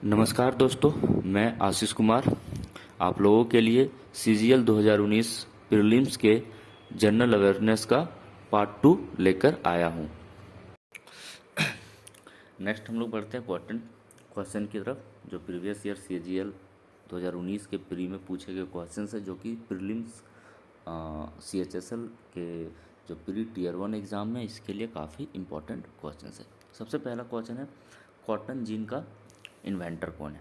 नमस्कार दोस्तों, मैं आशीष कुमार आप लोगों के लिए CGL 2019 प्रीलिम्स के जनरल अवेयरनेस का पार्ट 2 लेकर आया हूं। नेक्स्ट हम लोग बढ़ते हैं क्वेश्चन की तरफ, जो प्रीवियस ईयर CGL 2019 के प्री में पूछे गए क्वेश्चन है, जो कि प्रीलिम्स CHSL के जो प्री टियर 1 एग्ज़ाम में इसके लिए काफ़ी इंपॉर्टेंट क्वेश्चन है। सबसे पहला क्वेश्चन है, कॉटन जीन का इन्वेंटर कौन है।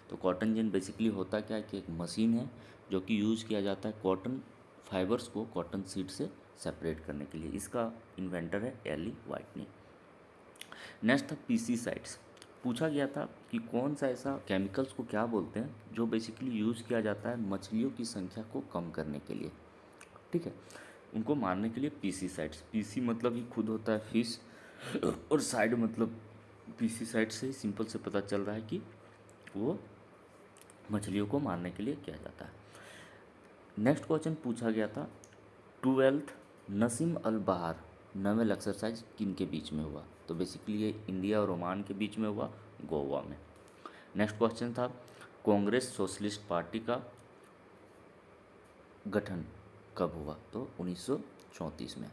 तो कॉटन जीन बेसिकली होता क्या है कि एक मशीन है जो कि यूज़ किया जाता है कॉटन फाइबर्स को कॉटन सीड से सेपरेट करने के लिए। इसका इन्वेंटर है एली वाइटनी। नेक्स्ट था पीसीसाइड्स। पूछा गया था कि कौन सा ऐसा केमिकल्स को क्या बोलते हैं जो बेसिकली यूज़ किया जाता है मछलियों की संख्या को कम करने के लिए, ठीक है, उनको मारने के लिए। पीसीसाइड्स, पीसी मतलब ही खुद होता है फिश, और साइड मतलब पीसीसाइड से ही सिंपल से पता चल रहा है कि वो मछलियों को मारने के लिए किया जाता है। नेक्स्ट क्वेश्चन पूछा गया था, 12th नसीम अल बहार नवेल एक्सरसाइज किन के बीच में हुआ। तो बेसिकली ये इंडिया और ओमान के बीच में हुआ, गोवा में। नेक्स्ट क्वेश्चन था, कांग्रेस सोशलिस्ट पार्टी का गठन कब हुआ। तो 1934 में।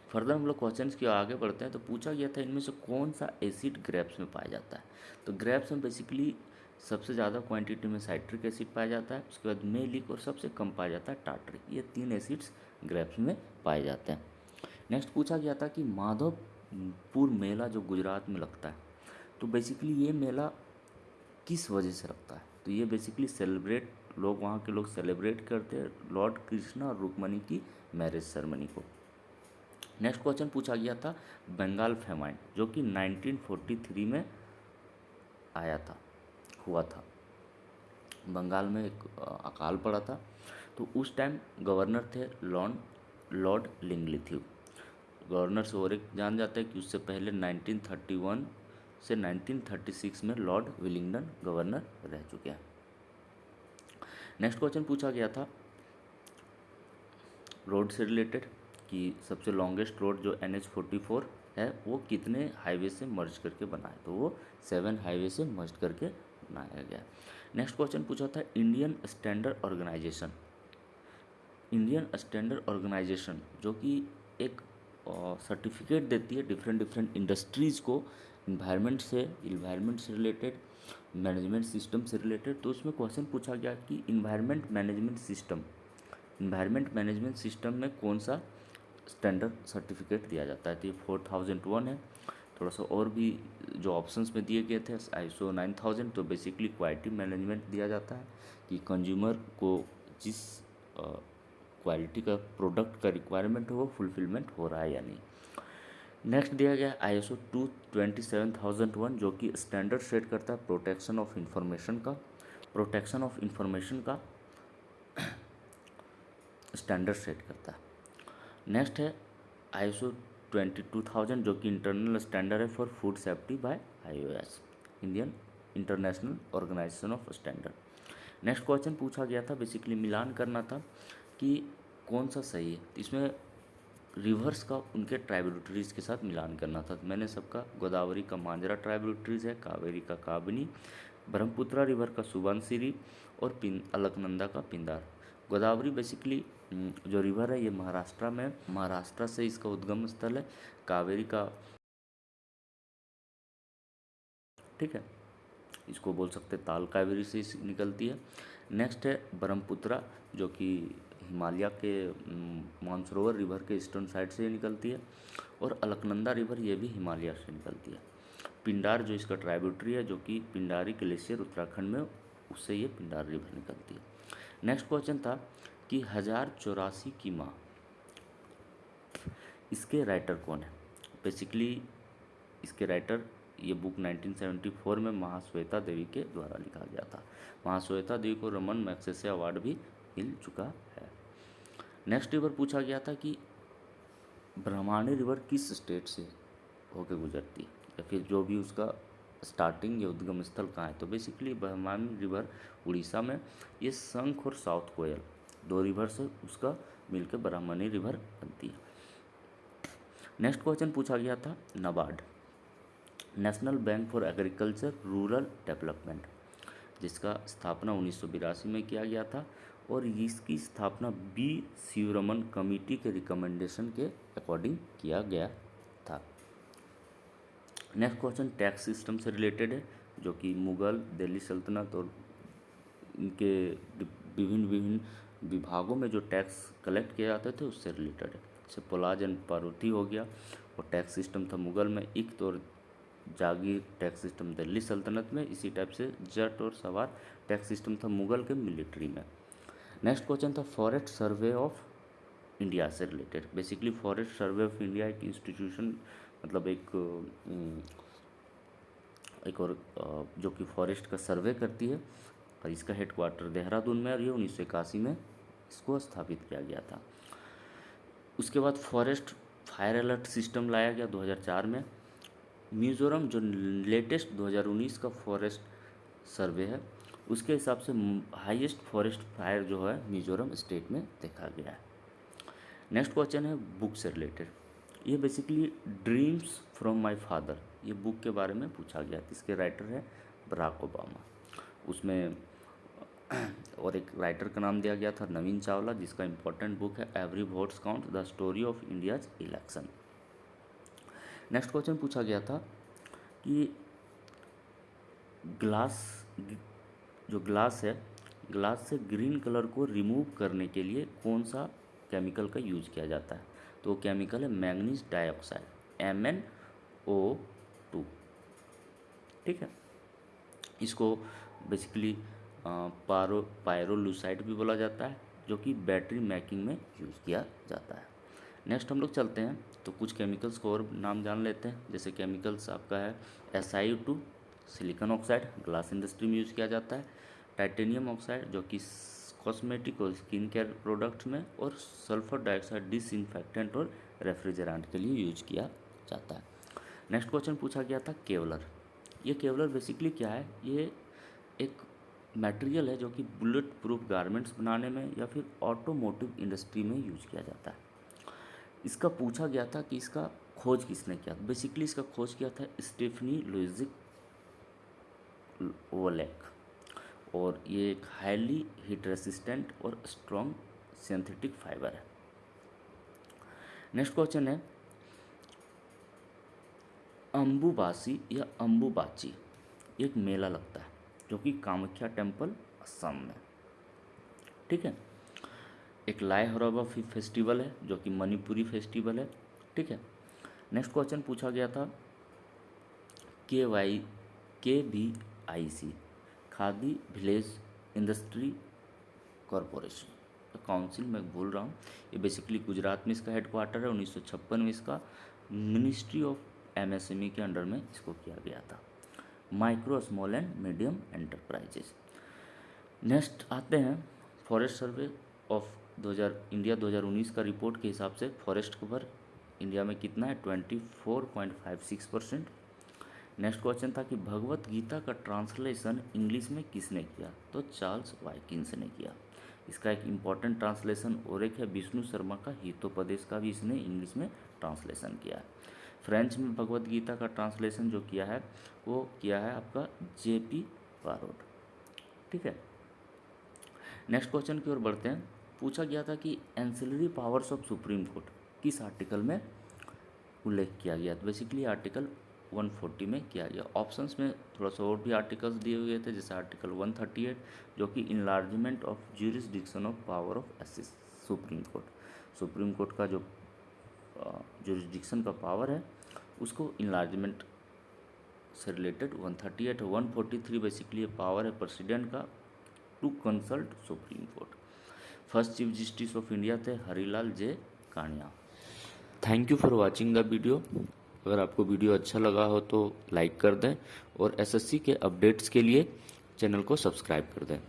फर्दर हम लोग क्वेश्चंस की आगे बढ़ते हैं। तो पूछा गया था, इनमें से कौन सा एसिड ग्रेप्स में पाया जाता है। तो ग्रेप्स में बेसिकली सबसे ज़्यादा क्वांटिटी में साइट्रिक एसिड पाया जाता है, उसके बाद मेलिक, और सबसे कम पाया जाता है टार्टरिक। ये 3 एसिड्स ग्रेप्स में पाए जाते हैं। नेक्स्ट पूछा गया था कि माधवपुर मेला जो गुजरात में लगता है, तो बेसिकली ये मेला किस वजह से लगता है। तो ये बेसिकली लोग वहाँ के लोग सेलिब्रेट करते हैं लॉर्ड कृष्णा और रुक्मणी की मैरिज सेरेमनी को। नेक्स्ट क्वेश्चन पूछा गया था, बंगाल फेमाइन जो कि 1943 में हुआ था। बंगाल में एक अकाल पड़ा था, तो उस टाइम गवर्नर थे लॉर्ड लिंगलिथ्यू। गवर्नर से और एक जान जाता है कि उससे पहले 1931 से 1936 में लॉर्ड विलिंगडन गवर्नर रह चुके हैं। नेक्स्ट क्वेश्चन पूछा गया था रोड से रिलेटेड कि सबसे लॉन्गेस्ट रोड जो NH44 है वो कितने हाईवे से मर्ज करके बना है। तो वो 7 हाईवे से मर्ज करके बनाया गया। नेक्स्ट क्वेश्चन पूछा था, इंडियन स्टैंडर्ड ऑर्गेनाइजेशन जो कि एक सर्टिफिकेट देती है डिफरेंट इंडस्ट्रीज़ को इन्वायरमेंट से रिलेटेड, मैनेजमेंट सिस्टम से रिलेटेड। तो उसमें क्वेश्चन पूछा गया कि इन्वायरमेंट मैनेजमेंट सिस्टम में कौन सा स्टैंडर्ड सर्टिफिकेट दिया जाता है। तो ये 4001 है। थोड़ा सा और भी जो ऑप्शंस में दिए गए थे, ISO 9000। तो बेसिकली क्वालिटी मैनेजमेंट दिया जाता है कि कंज्यूमर को जिस क्वालिटी का प्रोडक्ट का रिक्वायरमेंट हो वो फुलफिलमेंट हो रहा है या नहीं। नेक्स्ट दिया गया ISO 27001 जो कि स्टैंडर्ड सेट करता है प्रोटेक्शन ऑफ इंफॉर्मेशन का स्टैंडर्ड सेट करता है। नेक्स्ट है ISO 22000 जो कि इंटरनल स्टैंडर्ड है for food safety by IOS, Indian International Organization of standard. Next question पूछा गया था, बेसिकली मिलान करना था कि कौन सा सही है। इसमें रिवर्स का उनके ट्राइब्यूटरीज़ के साथ मिलान करना था। मैंने सबका, गोदावरी का मांजरा ट्राइब्यूटरीज़ है, कावेरी का काबनी, ब्रह्मपुत्रा रिवर का सुबनसिरी, और अलकनंदा का पिंदार। गोदावरी बेसिकली जो रिवर है ये महाराष्ट्र से इसका उद्गम स्थल है। कावेरी का, ठीक है, इसको बोल सकते ताल कावेरी से निकलती है। नेक्स्ट है ब्रह्मपुत्रा जो कि हिमालय के मानसरोवर रिवर के ईस्टर्न साइड से निकलती है, और अलकनंदा रिवर ये भी हिमालय से निकलती है। पिंडार जो इसका ट्राइब्यूटरी है, जो कि पिंडारी ग्लेशियर उत्तराखंड में, उससे ये पिंडार रिवर निकलती है। नेक्स्ट क्वेश्चन था कि 1084 की माँ, इसके राइटर कौन है। बेसिकली इसके राइटर, ये बुक 1974 में महाश्वेता देवी के द्वारा लिखा गया था। महाश्वेता देवी को रमन मैग्सेसे अवार्ड भी मिल चुका है। नेक्स्ट रिवर पूछा गया था कि ब्रह्मणी रिवर किस स्टेट से होकर गुजरती है, या फिर जो भी उसका स्टार्टिंग या उद्गम स्थल कहाँ है। तो बेसिकली ब्रह्मणी रिवर उड़ीसा में, ये शंख और साउथ कोयल 2 रिवर से उसका मिलकर ब्रह्मणी रिवर बनती है। नेक्स्ट क्वेश्चन पूछा गया था, NABARD national bank for agriculture rural development, जिसका स्थापना 1982 में किया गया था और इसकी स्थापना बी शिवरमन कमेटी के रिकमेंडेशन के अकॉर्डिंग किया गया था। नेक्स्ट क्वेश्चन टैक्स सिस्टम से रिलेटेड है, जो कि मुगल, दिल्ली सल्तनत और इनके विभिन्न विभिन्न विभागों में जो टैक्स कलेक्ट किए जाते थे उससे रिलेटेड है। जैसे पोलाज एंड पारोटी हो गया, और टैक्स सिस्टम था मुगल में इक्त और जागीर टैक्स सिस्टम दिल्ली सल्तनत में। इसी टाइप से जट और सवार टैक्स सिस्टम था मुगल के मिलिट्री में। नेक्स्ट क्वेश्चन था फॉरेस्ट सर्वे ऑफ इंडिया से related. Basically forest survey of India एक इंस्टीट्यूशन, मतलब एक और जो कि फॉरेस्ट का सर्वे करती है, और इसका हेडक्वार्टर देहरादून में, और ये 1981 में इसको स्थापित किया गया था। उसके बाद फॉरेस्ट फायर अलर्ट सिस्टम लाया गया 2004 में। मिज़ोरम जो लेटेस्ट 2019 का फॉरेस्ट सर्वे है उसके हिसाब से हाईएस्ट फॉरेस्ट फायर जो है मिज़ोरम स्टेट में देखा गया है। नेक्स्ट क्वेश्चन है बुक से रिलेटेड। ये basically dreams from my father, ये बुक के बारे में पूछा गया था। इसके राइटर है बराक ओबामा। उसमें और एक राइटर का नाम दिया गया था नवीन चावला, जिसका इम्पोर्टेंट बुक है every votes count the story of India's election. Next question पूछा गया था कि जो ग्लास है, ग्लास से ग्रीन कलर को रिमूव करने के लिए कौन सा केमिकल का यूज किया जाता है? तो केमिकल है मैंगनीज डाइऑक्साइड, MnO2। ठीक है, इसको बेसिकली पायरोलुसाइड भी बोला जाता है, जो कि बैटरी मेकिंग में यूज़ किया जाता है। नेक्स्ट हम लोग चलते हैं तो कुछ केमिकल्स को और नाम जान लेते हैं। जैसे केमिकल्स आपका है SiO2 silicon oxide, glass industry में यूज़ किया जाता है। टाइटेनियम ऑक्साइड जो कि कॉस्मेटिक और स्किन केयर प्रोडक्ट्स में, और सल्फर डाइऑक्साइड डिसइंफेक्टेंट और रेफ्रिजरेंट के लिए यूज किया जाता है। नेक्स्ट क्वेश्चन पूछा गया था केवलर। ये केवलर बेसिकली क्या है? ये एक मटेरियल है जो कि बुलेट प्रूफ गारमेंट्स बनाने में या फिर ऑटोमोटिव इंडस्ट्री में यूज किया जाता है। इसका पूछा गया था कि इसका खोज किसने किया। बेसिकली इसका खोज किया था स्टेफनी लुइजिक वोलेक, और ये एक हाईली हीट रेसिस्टेंट और स्ट्रॉन्ग सिंथेटिक फाइबर है। नेक्स्ट क्वेश्चन है अम्बुबासी या अम्बुबाची, एक मेला लगता है जो कि कामाख्या टेम्पल असम में। ठीक है, एक लाई हरबा फेस्टिवल है जो कि मणिपुरी फेस्टिवल है। ठीक है, नेक्स्ट क्वेश्चन पूछा गया था KVIC khadi village industry corporation council, मैं भूल रहा हूँ। ये बेसिकली गुजरात में इसका हेडक्वार्टर है। 1956 में इसका मिनिस्ट्री ऑफ MSME के अंडर में इसको किया गया था। Micro small and medium enterprises. Next आते हैं फॉरेस्ट सर्वे ऑफ इंडिया 2019 का रिपोर्ट के हिसाब से फॉरेस्ट कवर इंडिया में कितना है? 24.56%। नेक्स्ट क्वेश्चन था कि भगवत गीता का ट्रांसलेशन इंग्लिश में किसने किया? तो चार्ल्स वाइकिन्स ने किया। इसका एक इम्पॉर्टेंट ट्रांसलेशन और एक है विष्णु शर्मा का हितोपदेश का भी इसने इंग्लिश में ट्रांसलेशन किया है। फ्रेंच में भगवत गीता का ट्रांसलेशन जो किया है वो किया है आपका JP पारोट। ठीक है, नेक्स्ट क्वेश्चन की ओर बढ़ते हैं। पूछा गया था कि ancillary powers of supreme court किस आर्टिकल में उल्लेख किया गया? तो बेसिकली आर्टिकल 140 में किया गया। ऑप्शंस में थोड़ा सा और भी आर्टिकल्स दिए हुए थे, जैसे आर्टिकल 138 जो कि enlargement of jurisdiction of power of supreme court, supreme court का जो ज्यूरिसडिक्शन का पावर है उसको इनलार्जमेंट से रिलेटेड 138 है। 143 बेसिकली पावर है प्रेसिडेंट का to consult Supreme Court. First chief justice of India थे Harilal J Kania. Thank you for watching the video. अगर आपको वीडियो अच्छा लगा हो तो लाइक कर दें, और SSC के अपडेट्स के लिए चैनल को सब्सक्राइब कर दें।